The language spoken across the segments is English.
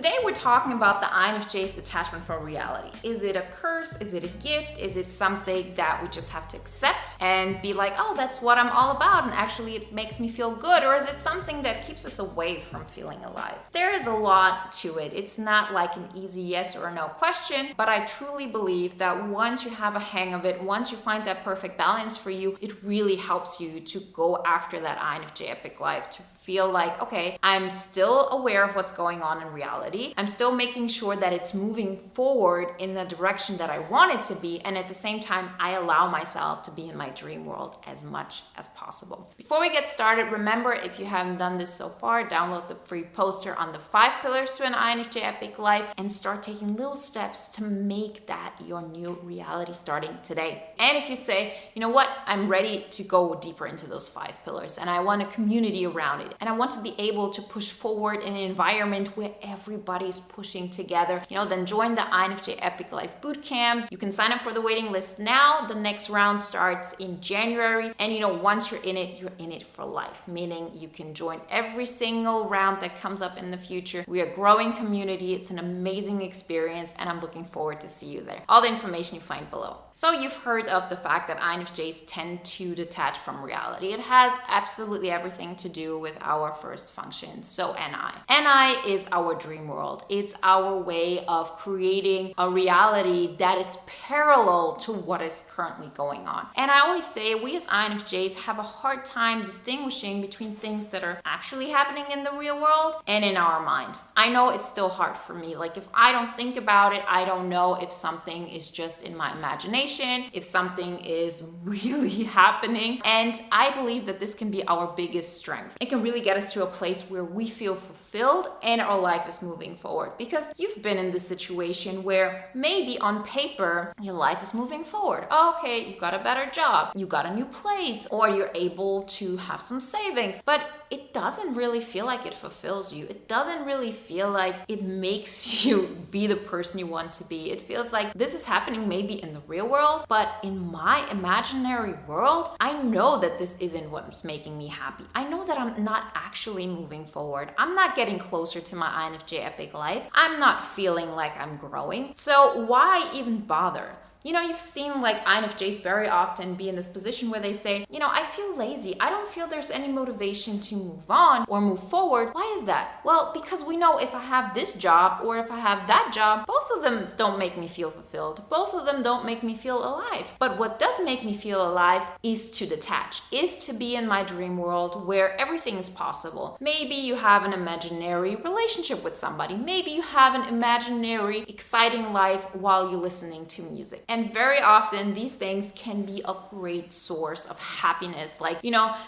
Today we're talking about the INFJ's detachment from reality. Is it a curse? Is it a gift? Is it something that we just have to accept and be like, oh, that's what I'm all about, and actually it makes me feel good? Or is it something that keeps us away from feeling alive? There is a lot to it. It's not like an easy yes or no question, but I truly believe that once you have a hang of it, once you find that perfect balance for you, it really helps you to go after that INFJ epic life, to feel like, okay, I'm still aware of what's going on in reality. I'm still making sure that it's moving forward in the direction that I want it to be. And at the same time, I allow myself to be in my dream world as much as possible. Before we get started, remember, if you haven't done this so far, download the free poster on the 5 pillars to an INFJ epic life and start taking little steps to make that your new reality starting today. And if you say, you know what, I'm ready to go deeper into those 5 pillars and I want a community around it, and I want to be able to push forward in an environment where everybody's pushing together, then join the INFJ Epic Life Bootcamp. You can sign up for the waiting list now. The next round starts in January. And once you're in it for life, meaning you can join every single round that comes up in the future. We are a growing community. It's an amazing experience, and I'm looking forward to see you there. All the information you find below. So you've heard of the fact that INFJs tend to detach from reality. It has absolutely everything to do with our first function, so NI. NI is our dream world. It's our way of creating a reality that is parallel to what is currently going on. And I always say we as INFJs have a hard time distinguishing between things that are actually happening in the real world and in our mind. I know it's still hard for me. Like, if I don't think about it, I don't know if something is just in my imagination, if something is really happening. And I believe that this can be our biggest strength. It can really get us to a place where we feel fulfilled and our life is moving forward. Because you've been in this situation where maybe on paper, your life is moving forward. Okay, you got a better job, you got a new place, or you're able to have some savings, but it doesn't really feel like it fulfills you. It doesn't really feel like it makes you be the person you want to be. It feels like this is happening maybe in the real world, but in my imaginary world, I know that this isn't what's making me happy. I know that I'm not actually moving forward. I'm not getting closer to my INFJ epic life. I'm not feeling like I'm growing. So why even bother? You've seen like INFJs very often be in this position where they say, I feel lazy. I don't feel there's any motivation to move on or move forward. Why is that? Well, because we know if I have this job or if I have that job, both of them don't make me feel fulfilled. Both of them don't make me feel alive. But what does make me feel alive is to detach, is to be in my dream world where everything is possible. Maybe you have an imaginary relationship with somebody. Maybe you have an imaginary, exciting life while you're listening to music. And very often these things can be a great source of happiness. Like,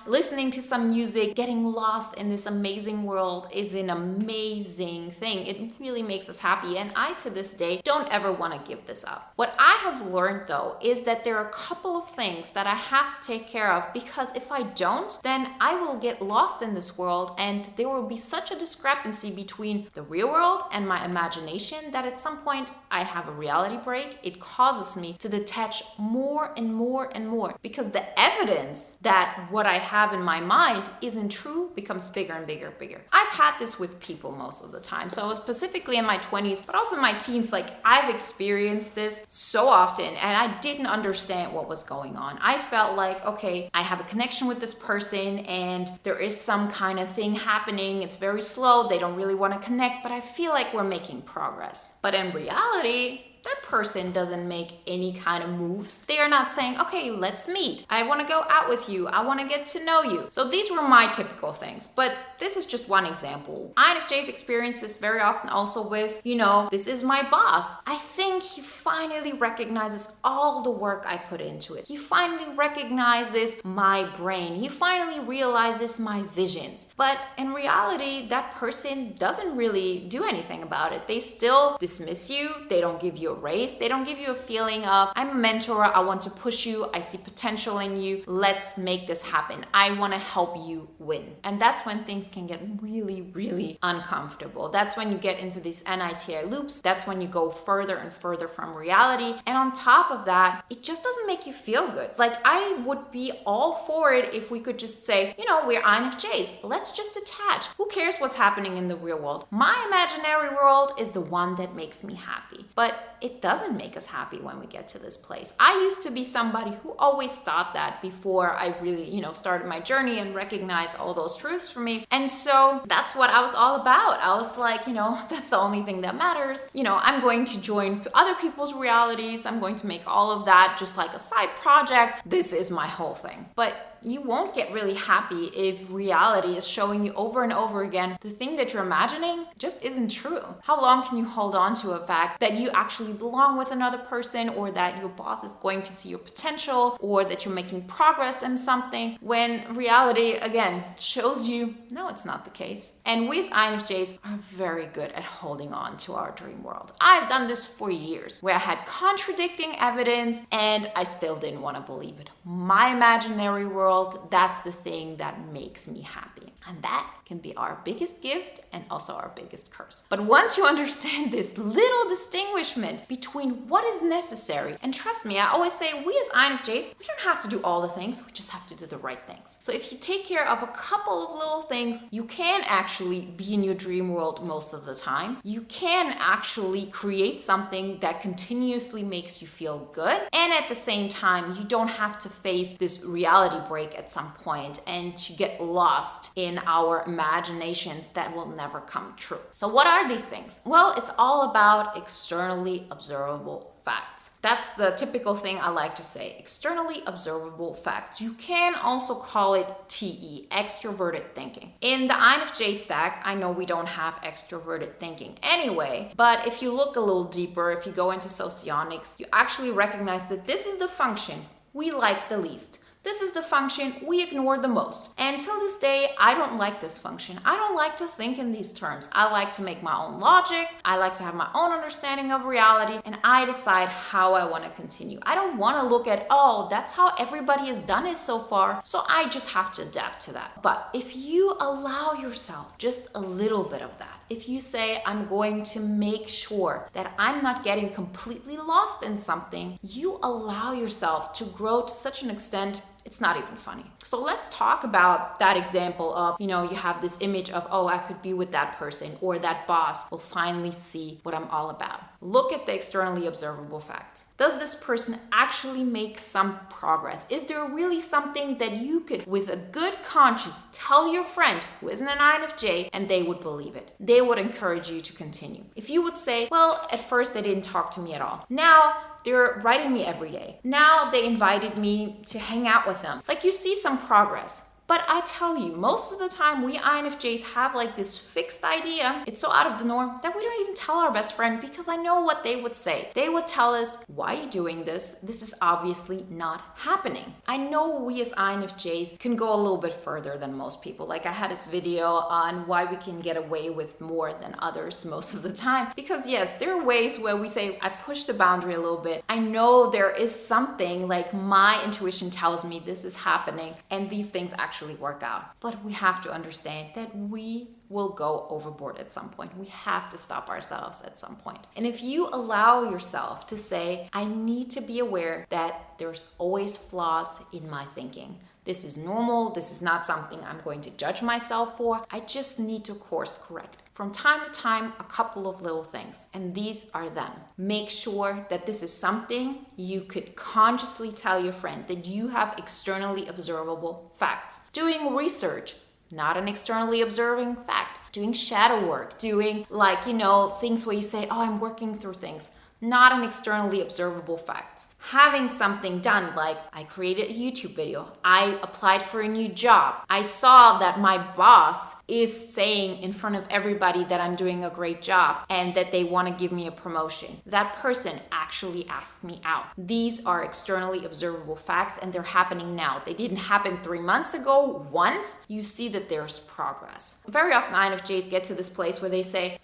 listening to some music, getting lost in this amazing world is an amazing thing. It really makes us happy. And I, to this day, don't ever want to give this up. What I have learned though is that there are a couple of things that I have to take care of, because if I don't, then I will get lost in this world and there will be such a discrepancy between the real world and my imagination that at some point I have a reality break. It causes me to detach more and more and more, because the evidence that what I have in my mind isn't true becomes bigger and bigger and bigger. I've had this with people most of the time. So specifically in my 20s, but also in my teens, like I've experienced this so often and I didn't understand what was going on. I felt like, okay, I have a connection with this person and there is some kind of thing happening. It's very slow. They don't really want to connect, but I feel like we're making progress. But in reality, that person doesn't make any kind of moves. They are not saying, okay, let's meet. I want to go out with you. I want to get to know you. So these were my typical things, but this is just one example. INFJs experience this very often also with, this is my boss. I think he finally recognizes all the work I put into it. He finally recognizes my brain. He finally realizes my visions. But in reality, that person doesn't really do anything about it. They still dismiss you. They don't give you a raise. They don't give you a feeling of, I'm a mentor, I want to push you, I see potential in you, let's make this happen. I want to help you win. And that's when things can get really, really uncomfortable. That's when you get into these NITI loops. That's when you go further and further from reality. And on top of that, it just doesn't make you feel good. Like, I would be all for it if we could just say, we're INFJs. Let's just detach. Who cares what's happening in the real world? My imaginary world is the one that makes me happy. But it doesn't make us happy when we get to this place. I used to be somebody who always thought that before I really, started my journey and recognized all those truths for me. And so that's what I was all about. I was like, that's the only thing that matters. I'm going to join other people's realities. I'm going to make all of that just like a side project. This is my whole thing. But you won't get really happy if reality is showing you over and over again the thing that you're imagining just isn't true. How long can you hold on to a fact that you actually belong with another person, or that your boss is going to see your potential, or that you're making progress in something, when reality again shows you no, it's not the case? And we as INFJs are very good at holding on to our dream world. I've done this for years, where I had contradicting evidence and I still didn't want to believe it. My imaginary world, that's the thing that makes me happy. And that can be our biggest gift and also our biggest curse. But once you understand this little distinguishment between what is necessary, and trust me, I always say we as INFJs, we don't have to do all the things, we just have to do the right things. So if you take care of a couple of little things, you can actually be in your dream world most of the time. You can actually create something that continuously makes you feel good. And at the same time, you don't have to face this reality break at some point and to get lost in our imaginations that will never come true. So what are these things? Well, it's all about externally observable facts. That's the typical thing I like to say, externally observable facts. You can also call it TE, extroverted thinking. In the INFJ stack, I know we don't have extroverted thinking anyway, but if you look a little deeper, if you go into socionics, you actually recognize that this is the function we like the least. This is the function we ignore the most. And till this day, I don't like this function. I don't like to think in these terms. I like to make my own logic. I like to have my own understanding of reality, and I decide how I want to continue. I don't want to look at, oh, that's how everybody has done it so far, so I just have to adapt to that. But if you allow yourself just a little bit of that, if you say, I'm going to make sure that I'm not getting completely lost in something, you allow yourself to grow to such an extent, it's not even funny. So let's talk about that example of, you have this image of, oh, I could be with that person, or that boss will finally see what I'm all about. Look at the externally observable facts. Does this person actually make some progress? Is there really something that you could, with a good conscience, tell your friend who isn't an INFJ, and they would believe it? They would encourage you to continue. If you would say, well, at first they didn't talk to me at all. Now they're writing me every day. Now they invited me to hang out with them. Like, you see some progress. But I tell you, most of the time we INFJs have like this fixed idea. It's so out of the norm that we don't even tell our best friend, because I know what they would say. They would tell us, why are you doing this? This is obviously not happening. I know we as INFJs can go a little bit further than most people. Like, I had this video on why we can get away with more than others most of the time. Because yes, there are ways where we say, I push the boundary a little bit. I know there is something, like my intuition tells me this is happening, and these things actually work out. But we have to understand that we will go overboard at some point. We have to stop ourselves at some point. And if you allow yourself to say, I need to be aware that there's always flaws in my thinking. This is normal. This is not something I'm going to judge myself for. I just need to course correct. From time to time, a couple of little things, and these are them. Make sure that this is something you could consciously tell your friend, that you have externally observable facts. Doing research, not an externally observing fact. Doing shadow work, doing things where you say, oh, I'm working through things, not an externally observable fact. having something done, like I created a YouTube video, I applied for a new job, I saw that my boss is saying in front of everybody that I'm doing a great job and that they want to give me a promotion. That person actually asked me out. These are externally observable facts and they're happening now. They didn't happen 3 months ago. Once you see that there's progress. Very often INFJs get to this place where they say,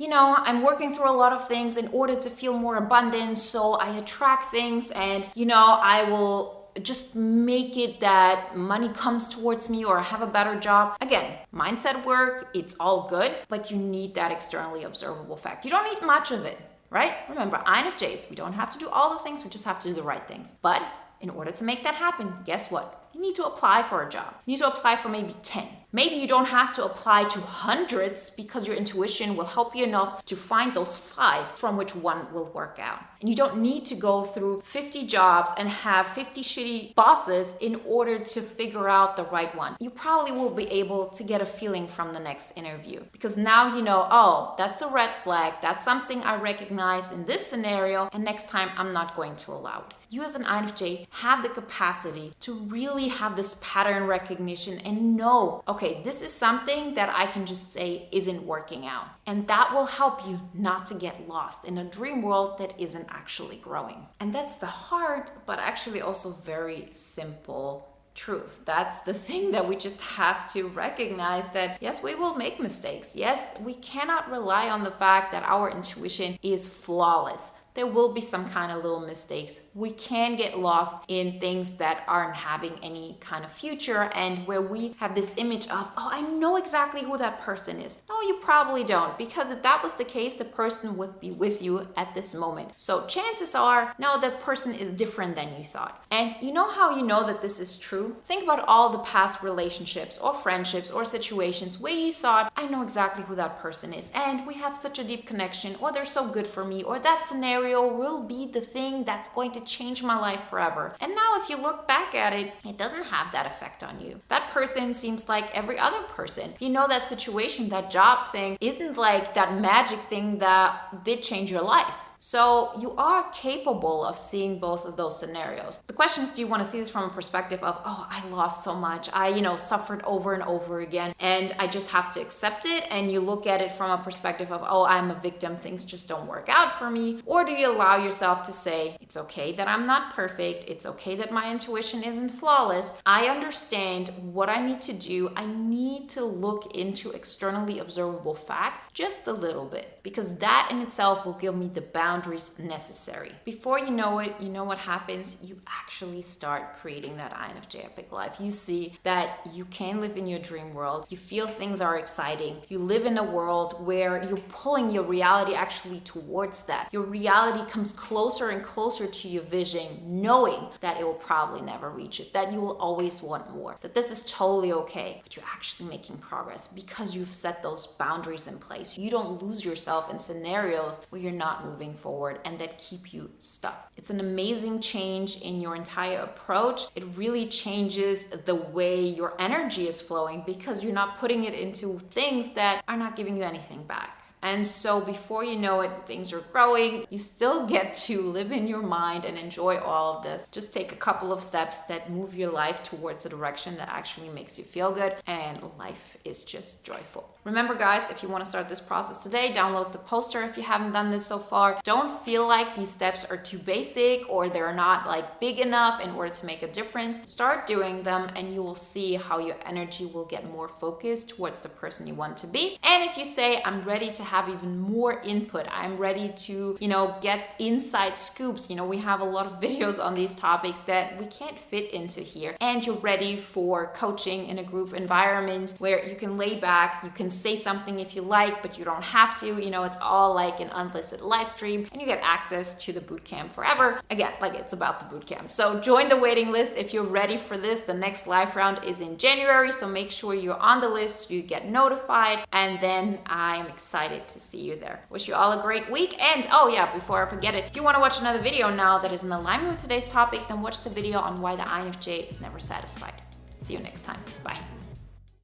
I'm working through a lot of things in order to feel more abundant, so I attract things and, I will just make it that money comes towards me or I have a better job. Again, mindset work, it's all good, but you need that externally observable fact. You don't need much of it, right? Remember, INFJs, we don't have to do all the things, we just have to do the right things. But in order to make that happen, guess what? You need to apply for a job. You need to apply for maybe 10. Maybe you don't have to apply to hundreds because your intuition will help you enough to find those 5 from which one will work out. And you don't need to go through 50 jobs and have 50 shitty bosses in order to figure out the right one. You probably will be able to get a feeling from the next interview because now you know, oh, that's a red flag. That's something I recognize in this scenario, and next time I'm not going to allow it. You as an INFJ have the capacity to really have this pattern recognition and know, okay, this is something that I can just say isn't working out. And that will help you not to get lost in a dream world that isn't actually growing. And that's the hard, but actually also very simple truth. That's the thing that we just have to recognize, that yes, we will make mistakes. Yes, we cannot rely on the fact that our intuition is flawless. There will be some kind of little mistakes. We can get lost in things that aren't having any kind of future and where we have this image of, oh, I know exactly who that person is. No, you probably don't, because if that was the case, the person would be with you at this moment. So chances are, no, that person is different than you thought. And you know how you know that this is true? Think about all the past relationships or friendships or situations where you thought, I know exactly who that person is and we have such a deep connection, or they're so good for me, or that scenario will be the thing that's going to change my life forever. And now if you look back at it, it doesn't have that effect on you. That person seems like every other person. You know, that situation, that job thing isn't like that magic thing that did change your life. So you are capable of seeing both of those scenarios. The question is, do you want to see this from a perspective of, oh, I lost so much. I, suffered over and over again and I just have to accept it. And you look at it from a perspective of, oh, I'm a victim. Things just don't work out for me. Or do you allow yourself to say, it's okay that I'm not perfect. It's okay that my intuition isn't flawless. I understand what I need to do. I need to look into externally observable facts just a little bit, because that in itself will give me the boundaries necessary. Before you know it, you know what happens? You actually start creating that INFJ epic life. You see that you can live in your dream world. You feel things are exciting. You live in a world where you're pulling your reality actually towards that. Your reality comes closer and closer to your vision, knowing that it will probably never reach it, that you will always want more, that this is totally okay, but you're actually making progress because you've set those boundaries in place. You don't lose yourself in scenarios where you're not moving forward and that keep you stuck. It's an amazing change in your entire approach. It really changes the way your energy is flowing because you're not putting it into things that are not giving you anything back. And so before you know it, things are growing. You still get to live in your mind and enjoy all of this. Just take a couple of steps that move your life towards a direction that actually makes you feel good, and life is just joyful. Remember, guys, if you want to start this process today, download the poster if you haven't done this so far. Don't feel like these steps are too basic or they're not like big enough in order to make a difference. Start doing them and you will see how your energy will get more focused towards the person you want to be. And if you say, I'm ready to have even more input, I'm ready to, get inside scoops. We have a lot of videos on these topics that we can't fit into here. And you're ready for coaching in a group environment where you can lay back, you can say something if you like, but you don't have to. It's all like an unlisted live stream and you get access to the bootcamp forever. Again, like it's about the bootcamp. So join the waiting list if you're ready for this. The next live round is in January, so make sure you're on the list so you get notified. And then I am excited to see you there. Wish you all a great week. And oh yeah, before I forget it, if you want to watch another video now that is in alignment with today's topic, then watch the video on why the INFJ is never satisfied. See you next time. Bye.